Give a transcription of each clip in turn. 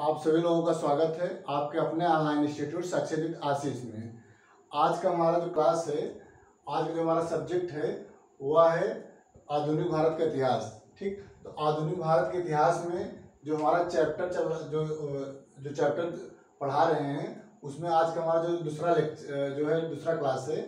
आप सभी लोगों का स्वागत है आपके अपने ऑनलाइन इंस्टीट्यूट सक्सेस विद आशीष में। आज का हमारा जो क्लास है, आज का जो हमारा सब्जेक्ट है वह है आधुनिक भारत का इतिहास। ठीक, तो आधुनिक भारत के इतिहास में जो हमारा चैप्टर जो चैप्टर पढ़ा रहे हैं उसमें आज का हमारा जो दूसरा क्लास है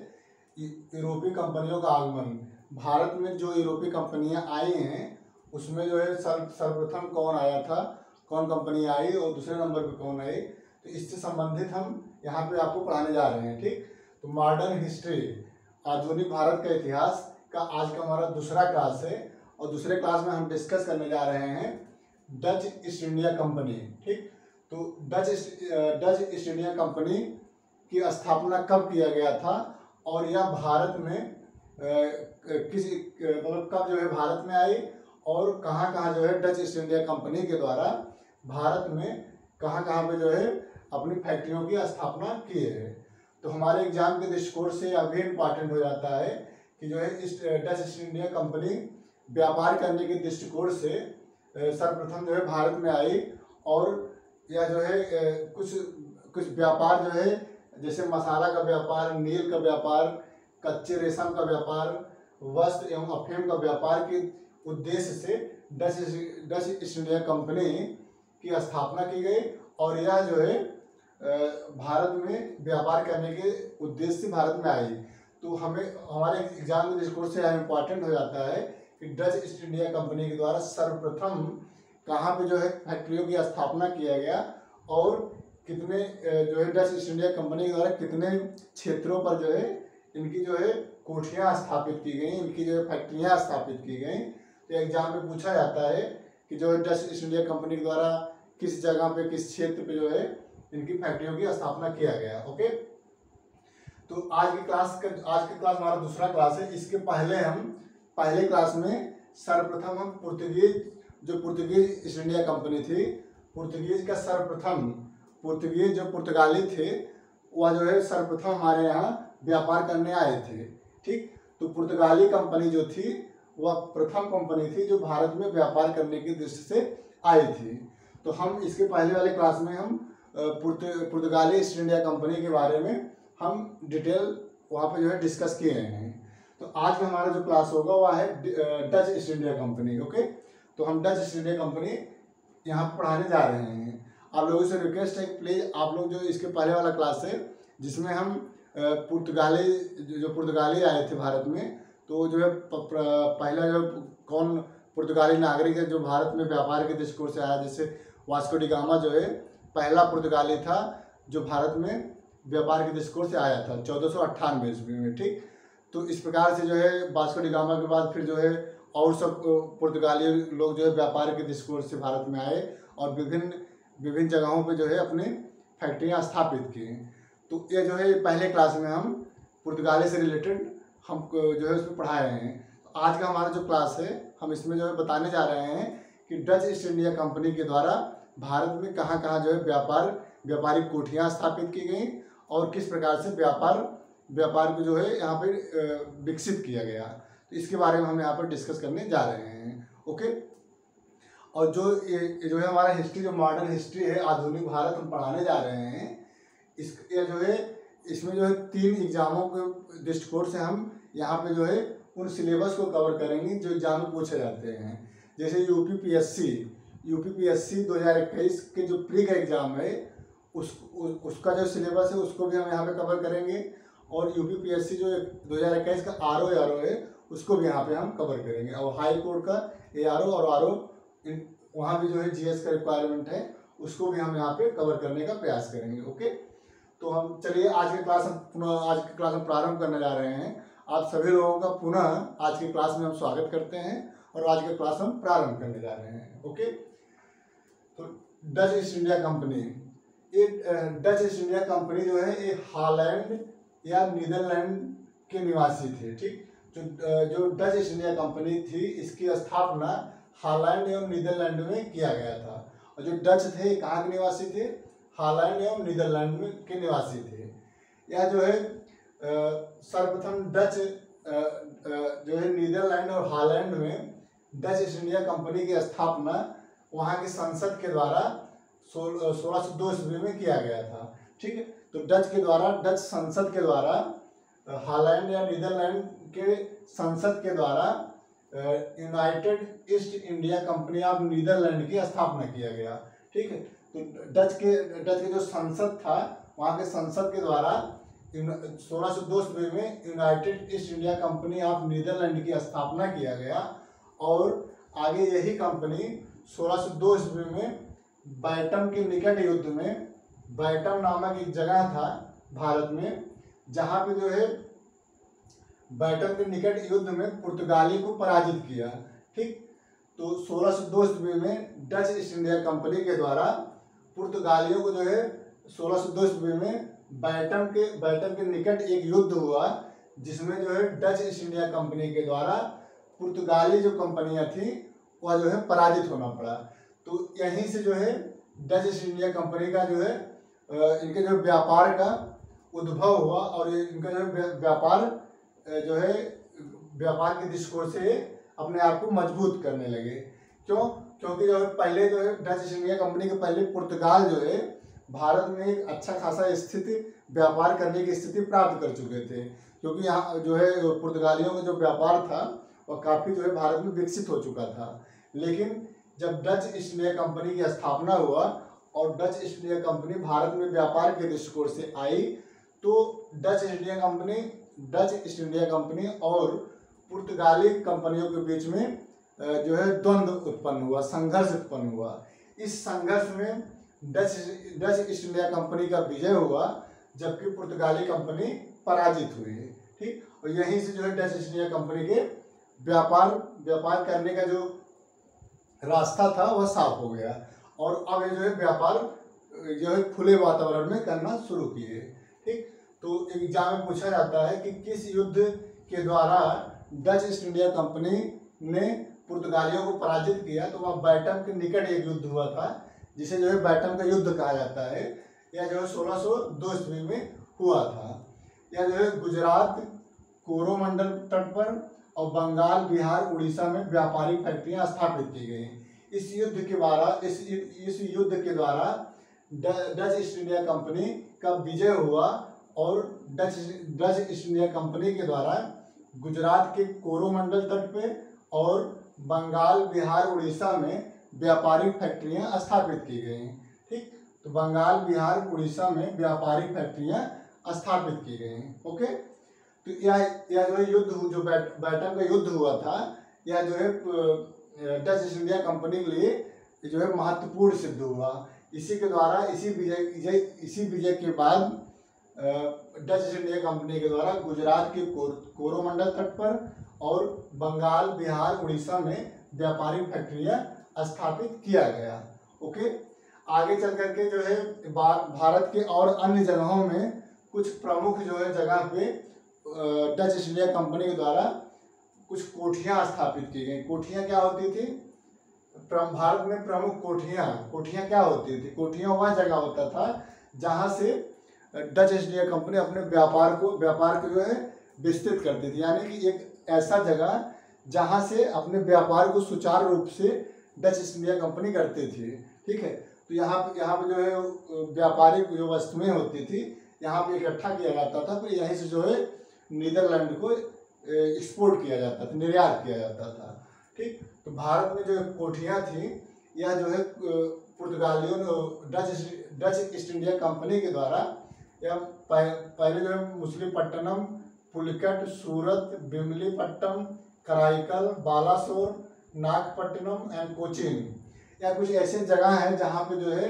यूरोपीय कंपनियों का आगमन। भारत में जो यूरोपीय कंपनियां आई हैं उसमें जो है सर्वप्रथम कौन आया था, कौन कंपनी आई और दूसरे नंबर पे कौन आई, तो इससे संबंधित हम यहाँ पे आपको पढ़ाने जा रहे हैं। ठीक, तो मॉडर्न हिस्ट्री आधुनिक भारत का इतिहास का आज का हमारा दूसरा क्लास है और दूसरे क्लास में हम डिस्कस करने जा रहे हैं डच ईस्ट इंडिया कंपनी। ठीक, तो डच ईस्ट इंडिया कंपनी की स्थापना कब किया गया था और यह भारत में कब जो है भारत में आई और कहाँ कहाँ जो है डच ईस्ट इंडिया कंपनी के द्वारा भारत में कहाँ कहाँ पे जो है अपनी फैक्ट्रियों की स्थापना की है। तो हमारे एग्जाम के दृष्टिकोण से यह भी इम्पॉर्टेंट हो जाता है कि जो है डच ईस्ट इंडिया कंपनी व्यापार करने के दृष्टिकोण से सर्वप्रथम जो है भारत में आई और यह जो है कुछ व्यापार जो है जैसे मसाला का व्यापार, नील का व्यापार, कच्चे रेशम का व्यापार, वस्त्र एवं अफीम का व्यापार के उद्देश्य से डच ईस्ट इंडिया कंपनी की स्थापना की गई और यह जो है भारत में व्यापार करने के उद्देश्य से भारत में आई। तो हमें हमारे एग्जाम के दृष्टिकोण से यह इम्पॉर्टेंट हो जाता है कि डच ईस्ट इंडिया कंपनी के द्वारा सर्वप्रथम कहाँ पे जो है फैक्ट्रियों की स्थापना किया गया और कितने जो है डच ईस्ट इंडिया कंपनी के द्वारा कितने क्षेत्रों पर जो है इनकी जो है कोठियाँ स्थापित की गई, इनकी जो है फैक्ट्रियाँ स्थापित की गई। तो एग्जाम में पूछा जाता है कि जो है डच ईस्ट इंडिया कंपनी के द्वारा किस जगह पे, किस क्षेत्र पे जो है इनकी फैक्ट्रियों की स्थापना किया गया। ओके, तो आज की क्लास हमारा दूसरा क्लास है। इसके पहले क्लास में सर्वप्रथम हम पुर्तगीज ईस्ट इंडिया कंपनी थी, पुर्तगीज का सर्वप्रथम जो पुर्तगाली थे वह जो है सर्वप्रथम हमारे यहाँ व्यापार करने आए थे। ठीक, तो पुर्तगाली कंपनी जो थी वह प्रथम कंपनी थी जो भारत में व्यापार करने की दृष्टि से आई थी। तो हम इसके पहले वाले क्लास में हम पुर्तगाली ईस्ट इंडिया कंपनी के बारे में हम डिटेल वहाँ पे जो है डिस्कस किए हैं। तो आज में हमारा जो क्लास होगा वह है Dutch east India company. Okay, तो हम डच ईस्ट इंडिया कंपनी यहाँ पर पढ़ाने जा रहे हैं। आप लोगों से रिक्वेस्ट है प्लीज़ आप लोग जो इसके पहले वाला क्लास है जिसमें हम पुर्तगाली आए थे भारत में, तो जो है पहला जो कौन पुर्तगाली नागरिक है जो भारत में व्यापार के दृष्टिकोण से आया, जैसे वास्को डी गामा जो है पहला पुर्तगाली था जो भारत में व्यापार के दृष्टिकोण से आया था 1498 ईस्वी में। ठीक, तो इस प्रकार से जो है वास्को डी गामा के बाद फिर जो है और सब पुर्तगाली लोग जो है व्यापार के दृष्टिकोण से भारत में आए और विभिन्न जगहों पे जो है अपनी फैक्ट्रियाँ स्थापित की। तो ये जो है पहले क्लास में हम पुर्तगाली से रिलेटेड हम जो है उसमें पढ़ाए हैं। तो आज का हमारा जो क्लास है हम इसमें जो है बताने जा रहे हैं कि डच ईस्ट इंडिया कंपनी के द्वारा भारत में कहाँ कहाँ जो है व्यापारिक कोठियाँ स्थापित की गई और किस प्रकार से व्यापार को जो है यहाँ पे विकसित किया गया। तो इसके बारे में हम यहाँ पर डिस्कस करने जा रहे हैं। ओके, और जो है हमारा हिस्ट्री, जो मॉडर्न हिस्ट्री है आधुनिक भारत हम पढ़ाने जा रहे हैं, इसमें जो है 3 एग्जामों के दृष्टिकोण से हम यहाँ पे जो है उन सिलेबस को कवर करेंगे जो एग्जाम में पूछे जाते हैं। जैसे यूपीपीएससी 2021 के जो प्री का एग्जाम है उसका जो सिलेबस है उसको भी हम यहाँ पे कवर करेंगे और यूपीपीएससी जो 2021 का आरओ है उसको भी यहाँ पे हम कवर करेंगे और हाई कोर्ट का एआरओ और आरओ वहाँ भी जो है जीएस का रिक्वायरमेंट है उसको भी हम यहाँ पे कवर करने का प्रयास करेंगे। ओके, तो हम चलिए आज के क्लास हम प्रारंभ करने जा रहे हैं। आप सभी लोगों का पुनः आज की क्लास में हम स्वागत करते हैं और आज के क्लास हम प्रारंभ करने जा रहे हैं। ओके, तो Dutch east India company, Dutch east India company जो है ये हॉलैंड या नीदरलैंड के निवासी थे। ठीक, जो डच ईस्ट इंडिया कंपनी थी इसकी स्थापना हॉलैंड एवं नीदरलैंड में किया गया था और जो डच थे कहाँ के निवासी थे, हॉलैंड एवं नीदरलैंड के निवासी थे। यह जो है सर्वप्रथम डच जो है नीदरलैंड और हॉलैंड में डच ईस्ट इंडिया कंपनी की स्थापना वहाँ की संसद के द्वारा 1602 ईस्वी में किया गया था। ठीक है, तो डच के द्वारा, डच संसद के द्वारा, हॉलैंड या नीदरलैंड के संसद के द्वारा United East India Company of Netherland की स्थापना किया गया। ठीक है, तो डच के जो संसद था, वहाँ के संसद के द्वारा 1602 ईस्वी में United East India Company of Netherland की स्थापना किया गया। और आगे यही कंपनी 1602 ईस्वी में बैटम के निकट युद्ध में, बैटम नामक एक जगह था भारत में, जहाँ पे जो है बैटम के निकट युद्ध में पुर्तगाली को पराजित किया। ठीक, तो 1602 ईस्वी में डच ईस्ट इंडिया कंपनी के द्वारा पुर्तगालियों को जो है 1602 ईस्वी में बैटम के निकट एक युद्ध हुआ, जिसमें जो है डच ईस्ट इंडिया कंपनी के द्वारा पुर्तगाली जो कंपनियां थी वह जो है पराजित होना पड़ा। तो यहीं से जो है डच ईस्ट इंडिया कंपनी का जो है इनके जो व्यापार का उद्भव हुआ, और इनका जो है व्यापार के दृष्टिकोण से अपने आप को मजबूत करने लगे। क्योंकि जो है पहले जो है डच ईस्ट इंडिया कंपनी के पहले पुर्तगाल जो है भारत में एक अच्छा खासा स्थिति, व्यापार करने की स्थिति प्राप्त कर चुके थे, क्योंकि यहाँ जो है पुर्तगालियों का जो व्यापार था वह काफ़ी जो है भारत में विकसित हो चुका था। लेकिन जब डच ईस्ट इंडिया कंपनी की स्थापना हुआ और Dutch east India company Bharat में व्यापार के दृष्टिकोण से आई, तो डच ईस्ट इंडिया कंपनी और पुर्तगाली कंपनियों के बीच में जो है द्वंद्व उत्पन्न हुआ, संघर्ष उत्पन्न हुआ। इस संघर्ष में डच ईस्ट इंडिया कंपनी का विजय हुआ, जबकि पुर्तगाली कंपनी पराजित हुई। ठीक, और यहीं से जो है डच ईस्ट इंडिया कंपनी के व्यापार करने का जो रास्ता था वह साफ हो गया, और अब ये जो है व्यापार जो है खुले वातावरण में करना शुरू किए। ठीक, तो एग्जाम में पूछा जाता है कि किस युद्ध के द्वारा डच ईस्ट इंडिया कंपनी ने पुर्तगालियों को पराजित किया, तो वह बैटम के निकट एक युद्ध हुआ था, जिसे जो है बैटम का युद्ध कहा जाता है। यह जो है 1602 ईस्वी में हुआ था। यह जो है गुजरात, कोरोमंडल तट पर और बंगाल, बिहार, उड़ीसा में व्यापारिक फैक्ट्रियां स्थापित की गई। इस युद्ध के द्वारा डच ईस्ट इंडिया कंपनी का विजय हुआ, और डच ईस्ट इंडिया कंपनी के द्वारा गुजरात के कोरोमंडल तट पे और बंगाल, बिहार, उड़ीसा में व्यापारिक फैक्ट्रियां स्थापित की गई। ठीक, तो बंगाल, बिहार, उड़ीसा में व्यापारिक फैक्ट्रियां स्थापित की गई। ओके, तो यह जो है युद्ध, जो बैटम का युद्ध हुआ था, यह जो है डच ईस्ट इंडिया कंपनी के लिए जो है महत्वपूर्ण सिद्ध हुआ। इसी के द्वारा, इसी विजय के बाद डच ईस्ट इंडिया कंपनी के द्वारा गुजरात के कोरोमंडल तट पर और बंगाल, बिहार, उड़ीसा में व्यापारिक फैक्ट्रियां स्थापित किया गया। ओके, आगे चल करके जो है भारत के और अन्य जगहों में कुछ प्रमुख जो है जगह पे डच ईस्ट इंडिया कंपनी के द्वारा कुछ कोठियां स्थापित की गई। कोठियां क्या होती थी? भारत में प्रमुख कोठियां क्या होती थी? कोठियां वह जगह होता था जहां से डच ईस्ट इंडिया कंपनी अपने व्यापार को जो है विस्तृत करती थी, यानी कि एक ऐसा जगह जहां से अपने व्यापार को सुचारू रूप से डच ईस्ट इंडिया कंपनी करती थी। ठीक है, तो यहाँ पे जो है व्यापारिक जो वस्तुएं होती थी यहाँ पे इकट्ठा किया जाता था, फिर यहीं से जो है नीदरलैंड को एक्सपोर्ट किया जाता था, निर्यात किया जाता था। ठीक, तो भारत में जो कोठियाँ थी, यह जो है पुर्तगालियों ने डच ईस्ट इंडिया कंपनी के द्वारा यह पहले जो है मछलीपट्टनम, पुलिकट, सूरत, बिमलीपट्टम, कराईकल, बालासोर, नागपट्टिनम एंड कोचीन, या कुछ ऐसे जगह हैं जहाँ पे जो है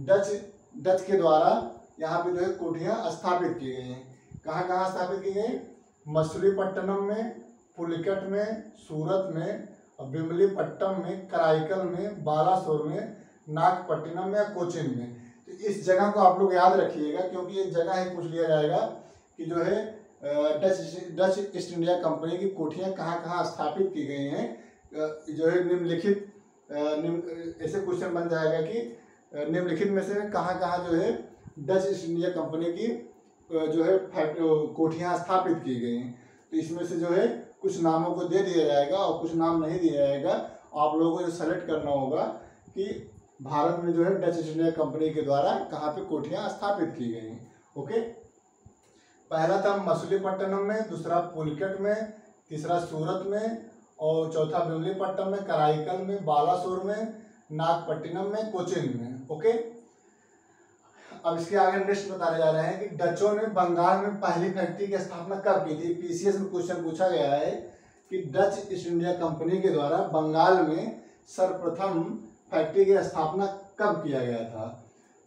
डच के द्वारा यहाँ पे जो है कोठियाँ स्थापित की गई हैं। कहाँ स्थापित की गई? मछलीपट्टनम में, पुलिकट में, सूरत में, बिमलीपट्टम में, कराईकल में, बालासोर में, नागपट्टिनम या कोचीन में। तो इस जगह को आप लोग याद रखिएगा, क्योंकि ये जगह ही पूछ लिया जाएगा कि जो है डच ईस्ट इंडिया कंपनी की कोठियाँ कहाँ स्थापित की गई हैं। जो है निम्नलिखित ऐसे क्वेश्चन बन जाएगा कि निम्नलिखित में से कहाँ जो है डच ईस्ट इंडिया कंपनी की जो है कोठियाँ स्थापित की गई हैं। तो इसमें से जो है कुछ नामों को दे दिया जाएगा और कुछ नाम नहीं दिया जाएगा। आप लोगों को जो सेलेक्ट करना होगा कि भारत में जो है डच ईस्ट इंडिया कंपनी के द्वारा कहाँ पे कोठियाँ स्थापित की गई। ओके, पहला था मछलीपट्टनम में, दूसरा पुलिकट में, तीसरा सूरत में, और चौथा विमलीपट्टनम में, कराईकल में, बालासोर में, नागपट्टिनम में, कोचीन में। ओके, अब इसके आगे नेक्स्ट बताने जा रहे हैं कि डचों ने बंगाल में पहली फैक्ट्री की स्थापना कब की थी। पीसीएस में क्वेश्चन पूछा गया है कि डच ईस्ट इंडिया कंपनी के द्वारा बंगाल में सर्वप्रथम फैक्ट्री की स्थापना कब किया गया था।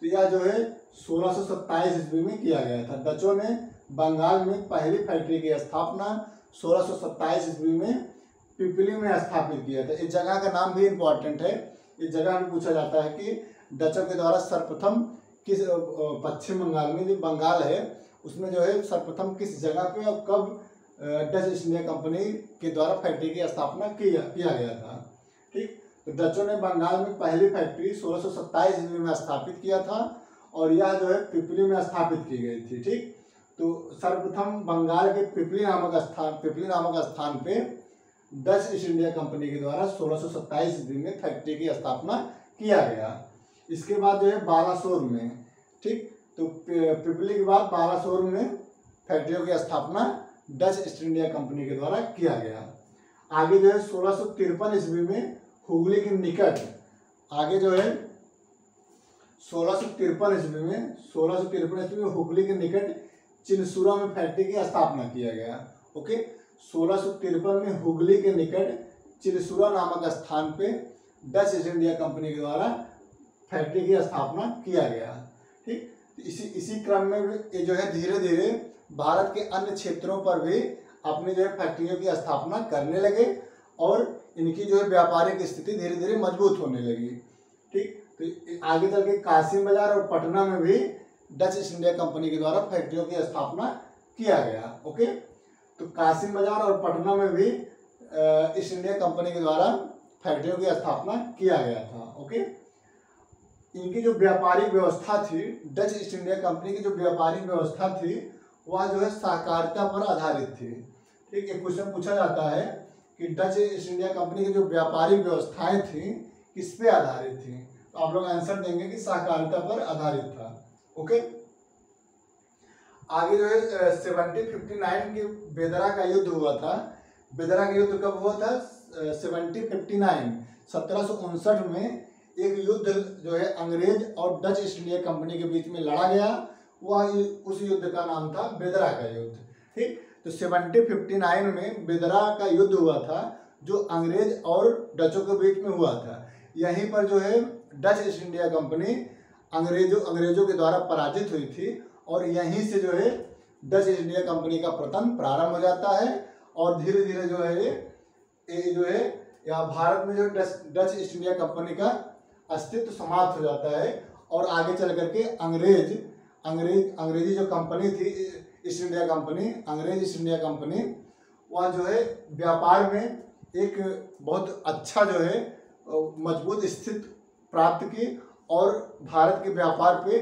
तो यह जो है 1627 ईस्वी में किया गया था। डचों ने बंगाल में पहली फैक्ट्री की स्थापना 1627 ईस्वी में पिपली में स्थापित किया था। इस जगह का नाम भी इम्पोर्टेंट है। इस जगह में पूछा जाता है कि डचों के द्वारा सर्वप्रथम किस पश्चिम बंगाल में जो बंगाल है उसमें जो है सर्वप्रथम किस जगह पे और कब डच ईस्ट इंडिया कंपनी के द्वारा फैक्ट्री की स्थापना किया गया था। ठीक, तो डचों ने बंगाल में पहली फैक्ट्री 1627 ईस्वी में स्थापित किया था और यह जो है पिपली में स्थापित की गई थी। ठीक, तो सर्वप्रथम बंगाल के पिपली नामक स्थान पे डच ईस्ट इंडिया कंपनी के द्वारा 1627 ईस्वी में फैक्ट्री की स्थापना किया गया। इसके बाद जो है बालासोर में, ठीक, तो पिपली के बाद बालासोर में फैक्ट्रियों की स्थापना डच ईस्ट इंडिया कंपनी के द्वारा किया गया। आगे जो है 1653 ईस्वी में हुगली के निकट, आगे जो है 1653 ईस्वी में हुगली के निकट चिनसुरा में फैक्ट्री की स्थापना किया गया। ओके, 1653 में हुगली के निकट चिनसुरा नामक स्थान पे डच ईस्ट इंडिया कंपनी के द्वारा फैक्ट्री की स्थापना किया गया। ठीक, इसी क्रम में ये जो है धीरे धीरे भारत के अन्य क्षेत्रों पर भी अपनी जो है फैक्ट्रियों की स्थापना करने लगे और इनकी जो है व्यापारिक स्थिति धीरे धीरे मजबूत होने लगी। ठीक, तो आगे चल के कासिम बाजार और पटना में भी डच ईस्ट इंडिया कंपनी के द्वारा फैक्ट्रियों की स्थापना किया गया। ओके, तो कासिम बाजार और पटना में भी ईस्ट इंडिया कंपनी के द्वारा फैक्ट्रियों की स्थापना किया गया था। ओके, इनकी जो व्यापारिक व्यवस्था थी, डच ईस्ट इंडिया कंपनी की जो व्यापारिक व्यवस्था थी वह जो है सहकारिता पर आधारित थी। ठीक, एक क्वेश्चन पूछा जाता है कि डच ईस्ट इंडिया कंपनी की जो व्यापारिक व्यवस्थाएं थी किस पे आधारित थी, तो आप लोग आंसर देंगे कि सहकारिता पर आधारित था। ओके, आगे जो है 1759 के बेदरा का युद्ध हुआ था। बेदरा का युद्ध कब हुआ था? 1759 में एक युद्ध जो है अंग्रेज और डच ईस्ट इंडिया कंपनी के बीच में लड़ा गया। वह उस युद्ध का नाम था बेदरा का युद्ध। ठीक, तो 1759 में बेदरा का युद्ध हुआ था जो अंग्रेज और डचों के बीच में हुआ था। यहीं पर जो है डच ईस्ट इंडिया कंपनी अंग्रेजों के द्वारा पराजित हुई थी और यहीं से जो है डच ईस्ट इंडिया कंपनी का पतन प्रारंभ हो जाता है और धीरे धीरे जो है ये जो है यहाँ भारत में जो डच ईस्ट इंडिया कंपनी का अस्तित्व समाप्त हो जाता है और आगे चल करके अंग्रेजी जो कंपनी थी ईस्ट इंडिया कंपनी, अंग्रेज ईस्ट इंडिया कंपनी, वह जो है व्यापार में एक बहुत अच्छा जो है मजबूत स्थिति प्राप्त की और भारत के व्यापार पे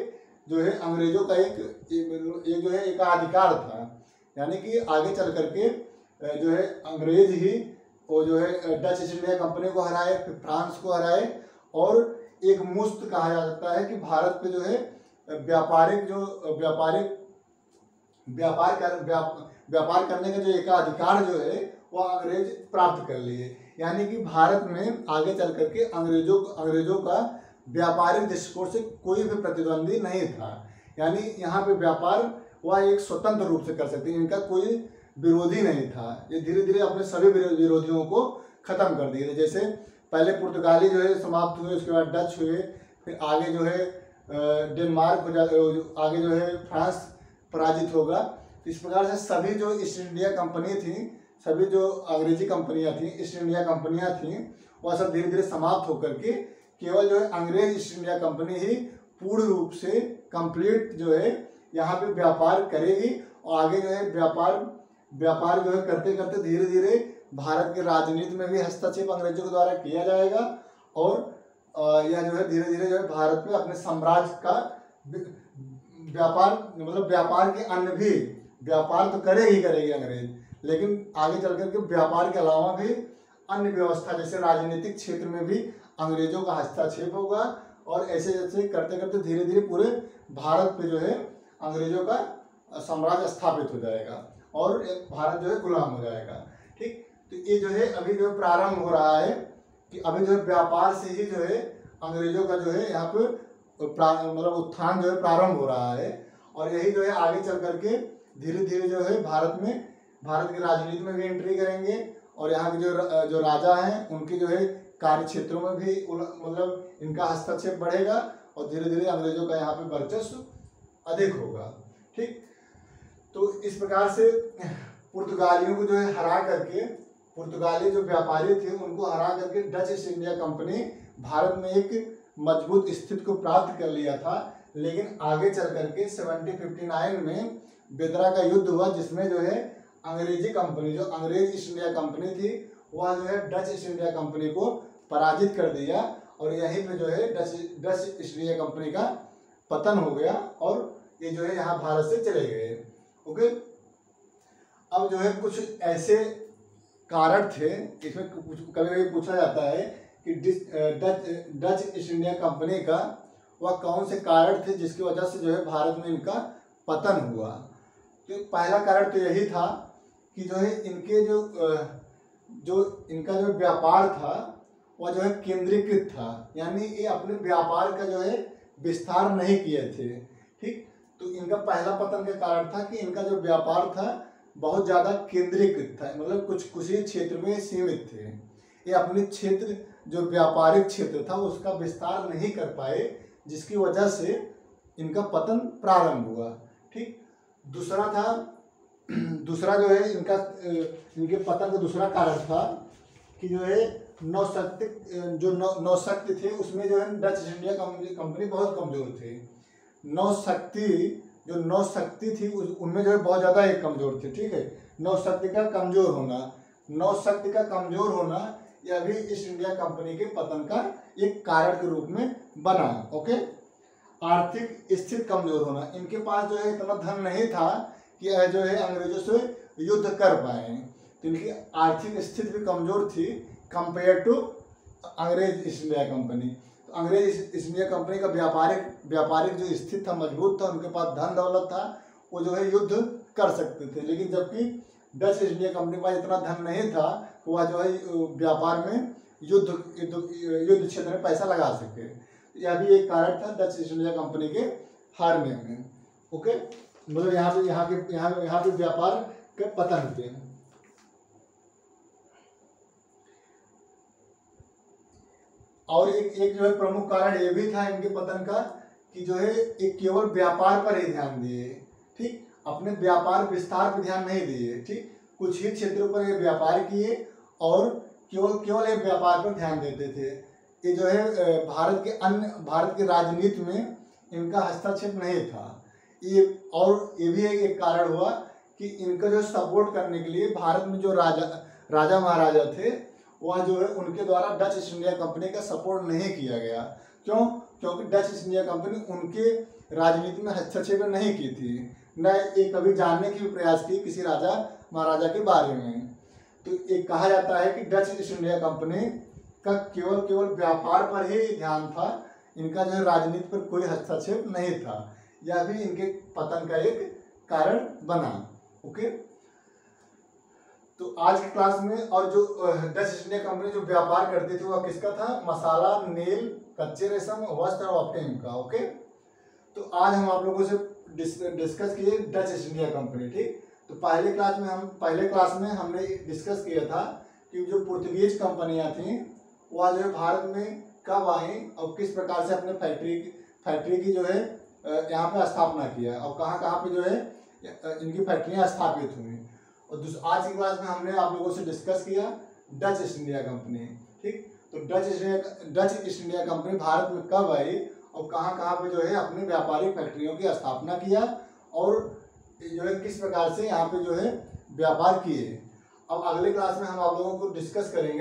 जो है अंग्रेजों का एक जो है एकाधिकार था। यानी कि आगे चल करके जो है अंग्रेज ही वो जो है डच ईस्ट इंडिया कंपनी को हराए, फिर फ्रांस को हराए और एक मुश्त कहा जा सकता है कि भारत पे जो है व्यापार करने का जो एकाधिकार जो है वह अंग्रेज प्राप्त कर लिए। यानी कि भारत में आगे चल करके अंग्रेजों का व्यापारिक दृष्टिकोण से कोई भी प्रतिद्वंदी नहीं था। यानी यहाँ पे व्यापार वह एक स्वतंत्र रूप से कर सकते हैं, इनका कोई विरोधी नहीं था। ये धीरे धीरे अपने सभी विरोधियों को खत्म कर दिए थे। जैसे पहले पुर्तगाली जो है समाप्त हुए, उसके बाद डच हुए, फिर आगे जो है डेनमार्क हो जाए, आगे जो है फ्रांस पराजित होगा। तो इस प्रकार से सभी जो ईस्ट इंडिया कंपनी थी, सभी जो अंग्रेजी कंपनियां थी, ईस्ट इंडिया कंपनियां थी, वह सब धीरे धीरे समाप्त होकर के केवल जो है अंग्रेज ईस्ट इंडिया कंपनी ही पूर्ण रूप से कंप्लीट जो है यहाँ पे व्यापार करेगी और आगे जो है व्यापार जो है करते करते धीरे धीरे भारत के राजनीति में भी हस्तक्षेप अंग्रेजों के द्वारा किया जाएगा और यह जो है धीरे धीरे जो है भारत में अपने साम्राज्य का व्यापार के अन्य भी व्यापार तो करेगी अंग्रेज, लेकिन आगे चल करके व्यापार के अलावा भी अन्य व्यवस्था जैसे राजनीतिक क्षेत्र में भी अंग्रेजों का हस्तक्षेप होगा और ऐसे जैसे करते करते धीरे धीरे पूरे भारत पे जो है अंग्रेजों का साम्राज्य स्थापित हो जाएगा और भारत जो है गुलाम हो जाएगा। ठीक, तो ये जो है अभी जो प्रारंभ हो रहा है कि अभी जो है व्यापार से ही जो है अंग्रेजों का जो है यहाँ पे मतलब उत्थान जो है प्रारंभ हो रहा है। और यही जो है आगे चल करके धीरे धीरे जो है भारत की राजनीति में भी एंट्री करेंगे और यहाँ के जो राजा हैं उनके जो है कार्य क्षेत्रों में भी मतलब इनका हस्तक्षेप बढ़ेगा और धीरे धीरे अंग्रेजों का यहाँ पे वर्चस्व अधिक होगा। ठीक, तो इस प्रकार से पुर्तगालियों को जो है हरा करके, पुर्तगाली जो व्यापारी थे उनको हरा करके Dutch east India company Bharat में एक मजबूत स्थिति को प्राप्त कर लिया था। लेकिन आगे चल करके 1759 में बेदरा का युद्ध हुआ जिसमें जो है अंग्रेजी कंपनी, जो अंग्रेज ईस्ट इंडिया कंपनी थी, वह जो है डच ईस्ट इंडिया कंपनी को पराजित कर दिया और यहीं पे जो है डच ईस्ट इंडिया कंपनी का पतन हो गया और ये जो है यहाँ भारत से चले गए। ओके, अब जो है कुछ ऐसे कारण थे, इसमें कभी कभी पूछा जाता है कि डच ईस्ट इंडिया कंपनी का वह कौन से कारण थे जिसकी वजह से जो है भारत में इनका पतन हुआ। तो पहला कारण तो यही था कि जो है इनके जो इनका जो व्यापार था वह जो है केंद्रीकृत था, यानी ये अपने व्यापार का जो है विस्तार नहीं किए थे। ठीक, तो इनका पहला पतन का कारण था कि इनका जो व्यापार था बहुत ज़्यादा केंद्रीकृत था, मतलब कुछ ही क्षेत्र में सीमित थे। ये अपने क्षेत्र जो व्यापारिक क्षेत्र था उसका विस्तार नहीं कर पाए, जिसकी वजह से इनका पतन प्रारंभ हुआ। ठीक, दूसरा जो है इनके पतन का दूसरा कारण था कि जो है नौशक्ति थे उसमें जो है डच ईस्ट इंडिया कंपनी बहुत कमजोर थे। नौशक्ति थी उनमें जो है बहुत ज़्यादा एक कमजोर थे। ठीक है, नौशक्ति का कमजोर होना यह भी ईस्ट इंडिया कंपनी के पतन का एक कारण के रूप में बना। ओके, आर्थिक स्थिति कमजोर होना, इनके पास जो है इतना धन नहीं था कि जो है अंग्रेजों से युद्ध कर पाए, तो इनकी आर्थिक स्थिति भी कमजोर थी कंपेयर टू अंग्रेज ईस्ट इंडिया कंपनी। तो अंग्रेज ईस्ट इंडिया कंपनी का व्यापारिक जो स्थिति था मजबूत था, उनके पास धन दौलत था, वो जो है युद्ध कर सकते थे। लेकिन जबकि डच ईस्ट इंडिया कंपनी के पास इतना धन नहीं था कि वह जो है व्यापार में युद्ध क्षेत्र में पैसा लगा सके। यह भी एक कारण था डच ईस्ट इंडिया कंपनी के हारने में। ओके, मतलब यहाँ पे व्यापार के पतन होते हैं। और एक जो है प्रमुख कारण ये भी था इनके पतन का कि जो है एक केवल व्यापार पर ही ध्यान दिए। ठीक, अपने व्यापार विस्तार पर ध्यान नहीं दिए। ठीक, कुछ ही क्षेत्रों पर ये व्यापार किए और केवल एक व्यापार पर ध्यान देते थे। ये जो है भारत की राजनीति में इनका हस्तक्षेप नहीं था। ये भी एक कारण हुआ कि इनका जो सपोर्ट करने के लिए भारत में जो राजा महाराजा थे वह जो है उनके द्वारा डच ईस्ट इंडिया कंपनी का सपोर्ट नहीं किया गया। क्यों? क्योंकि डच ईस्ट इंडिया कंपनी उनके राजनीति में हस्तक्षेप नहीं की थी, न ये कभी जानने की भी प्रयास की किसी राजा महाराजा के बारे में। तो एक कहा जाता है कि डच ईस्ट इंडिया कंपनी का केवल व्यापार पर ही ध्यान था, इनका जो है राजनीति पर कोई हस्तक्षेप नहीं था। यह भी इनके पतन का एक कारण बना। ओके, तो आज की क्लास में और जो डच ईस्ट इंडिया कंपनी जो व्यापार करती थी वह किसका था? मसाला, नील, कच्चे रेशम, वस्त्र और अफीम का। ओके, तो आज हम आप लोगों से डिस्कस किए डच ईस्ट इंडिया कंपनी। ठीक, तो पहले क्लास में हमने डिस्कस किया था कि जो पुर्तगीज कंपनियां थी वह जो है भारत में कब आई और किस प्रकार से अपने फैक्ट्री की जो है यहाँ पे स्थापना किया और कहाँ पे जो है इनकी फैक्ट्रियाँ स्थापित हुई। और आज की क्लास में हमने आप लोगों से डिस्कस किया डच ईस्ट इंडिया कंपनी। ठीक, तो Dutch east India company Bharat में कब आई और कहाँ पे जो है अपनी व्यापारिक फैक्ट्रियों की स्थापना किया और जो है किस प्रकार से यहाँ पे जो है व्यापार किए। अब अगले क्लास में हम आप लोगों को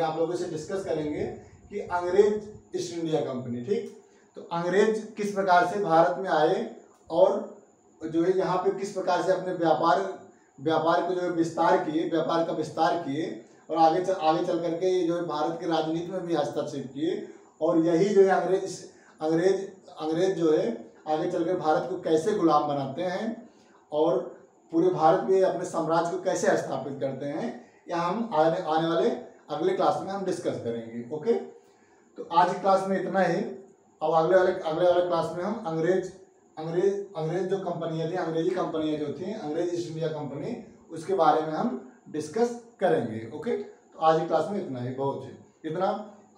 आप लोगों से डिस्कस करेंगे कि अंग्रेज ईस्ट इंडिया कंपनी। ठीक, तो अंग्रेज किस प्रकार से भारत में आए और जो है यहाँ पे किस प्रकार से अपने व्यापार को जो है व्यापार का विस्तार किए और आगे चल करके ये जो है भारत की राजनीति में भी हस्तक्षेप किए। और यही जो है अंग्रेज जो है आगे चलकर भारत को कैसे गुलाम बनाते हैं और पूरे भारत में अपने साम्राज्य को कैसे स्थापित करते हैं, यह हम आने वाले अगले क्लास में हम डिस्कस करेंगे। ओके, तो आज की क्लास में इतना ही। अब अगले वाले क्लास में हम अंग्रेज जो कंपनियाँ थी, अंग्रेजी कंपनियाँ जो थी, अंग्रेज ईस्ट इंडिया कंपनी, उसके बारे में हम डिस्कस करेंगे। ओके, तो आज की क्लास में इतना ही, बहुत ही इतना।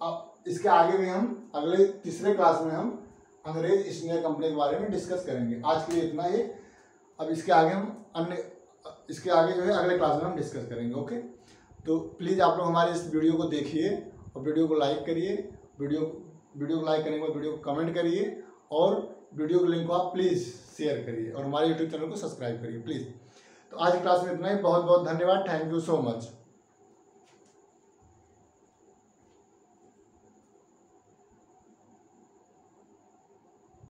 अब इसके आगे भी हम अगले तीसरे क्लास में हम अंग्रेज ईस्ट इंडिया कंपनी के बारे में डिस्कस करेंगे। आज के लिए इतना ही। अब इसके आगे जो है अगले क्लास में हम डिस्कस करेंगे। ओके, तो प्लीज़ आप लोग हमारे इस वीडियो को देखिए और वीडियो को लाइक करिए। वीडियो को लाइक करने के बाद वीडियो को कमेंट करिए और वीडियो के लिंक को आप प्लीज़ शेयर करिए और हमारे यूट्यूब चैनल को सब्सक्राइब करिए प्लीज़। तो आज की क्लास में इतना ही। बहुत बहुत धन्यवाद। Thank you so much.